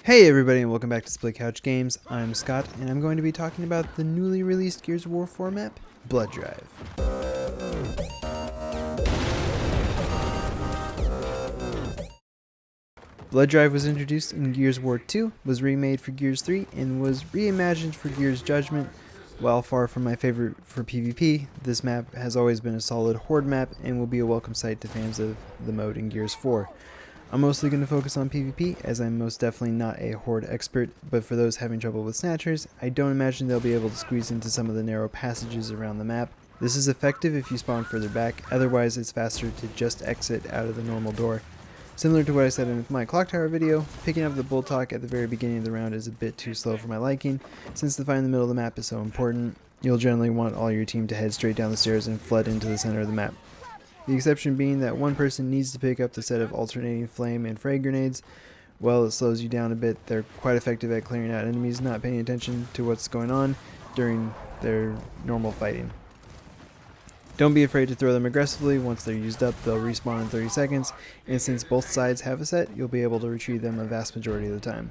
Hey everybody and welcome back to Split Couch Games. I'm Scott and I'm going to be talking about the newly released Gears of War 4 map, Blood Drive. Blood Drive was introduced in Gears of War 2, was remade for Gears 3, and was reimagined for Gears Judgment. While far from my favorite for PvP, this map has always been a solid horde map and will be a welcome sight to fans of the mode in Gears 4. I'm mostly going to focus on PvP, as I'm most definitely not a horde expert, but for those having trouble with snatchers, I don't imagine they'll be able to squeeze into some of the narrow passages around the map. This is effective if you spawn further back, otherwise it's faster to just exit out of the normal door. Similar to what I said in my clock tower video, picking up the bull talk at the very beginning of the round is a bit too slow for my liking. Since the fight in the middle of the map is so important, you'll generally want all your team to head straight down the stairs and flood into the center of the map. The exception being that one person needs to pick up the set of alternating flame and frag grenades. While it slows you down a bit, they're quite effective at clearing out enemies not paying attention to what's going on during their normal fighting. Don't be afraid to throw them aggressively. Once they're used up, they'll respawn in 30 seconds, and since both sides have a set, you'll be able to retrieve them a vast majority of the time.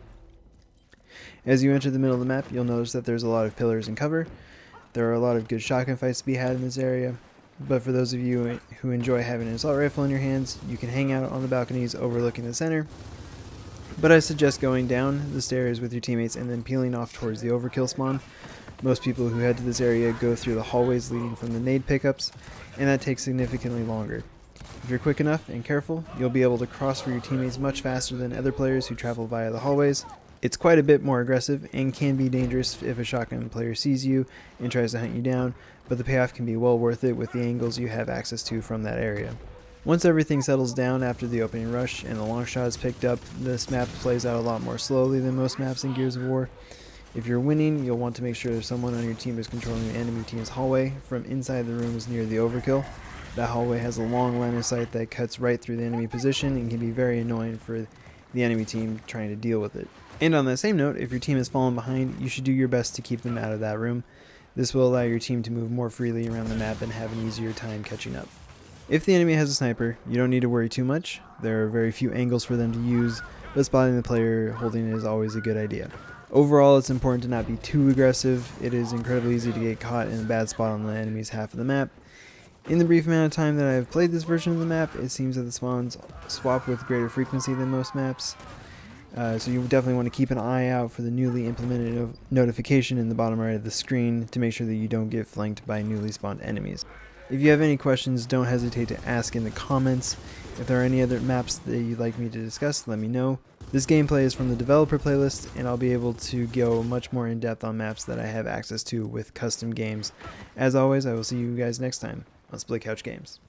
As you enter the middle of the map, you'll notice that there's a lot of pillars and cover. There are a lot of good shotgun fights to be had in this area. But for those of you who enjoy having an assault rifle in your hands, you can hang out on the balconies overlooking the center. But I suggest going down the stairs with your teammates and then peeling off towards the overkill spawn. Most people who head to this area go through the hallways leading from the nade pickups, and that takes significantly longer. If you're quick enough and careful, you'll be able to cross for your teammates much faster than other players who travel via the hallways. It's quite a bit more aggressive and can be dangerous if a shotgun player sees you and tries to hunt you down, but the payoff can be well worth it with the angles you have access to from that area. Once everything settles down after the opening rush and the long shot is picked up, this map plays out a lot more slowly than most maps in Gears of War. If you're winning, you'll want to make sure someone on your team is controlling the enemy team's hallway from inside the rooms near the overkill. That hallway has a long line of sight that cuts right through the enemy position and can be very annoying for the enemy team trying to deal with it. And on that same note, if your team has fallen behind, you should do your best to keep them out of that room. This will allow your team to move more freely around the map and have an easier time catching up. If the enemy has a sniper, you don't need to worry too much. There are very few angles for them to use, but spotting the player holding it is always a good idea. Overall, it's important to not be too aggressive. It is incredibly easy to get caught in a bad spot on the enemy's half of the map. In the brief amount of time that I have played this version of the map, it seems that the spawns swap with greater frequency than most maps. So you definitely want to keep an eye out for the newly implemented notification in the bottom right of the screen to make sure that you don't get flanked by newly spawned enemies. If you have any questions, don't hesitate to ask in the comments. If there are any other maps that you'd like me to discuss, let me know. This gameplay is from the developer playlist, and I'll be able to go much more in depth on maps that I have access to with custom games. As always, I will see you guys next time on Split Couch Games.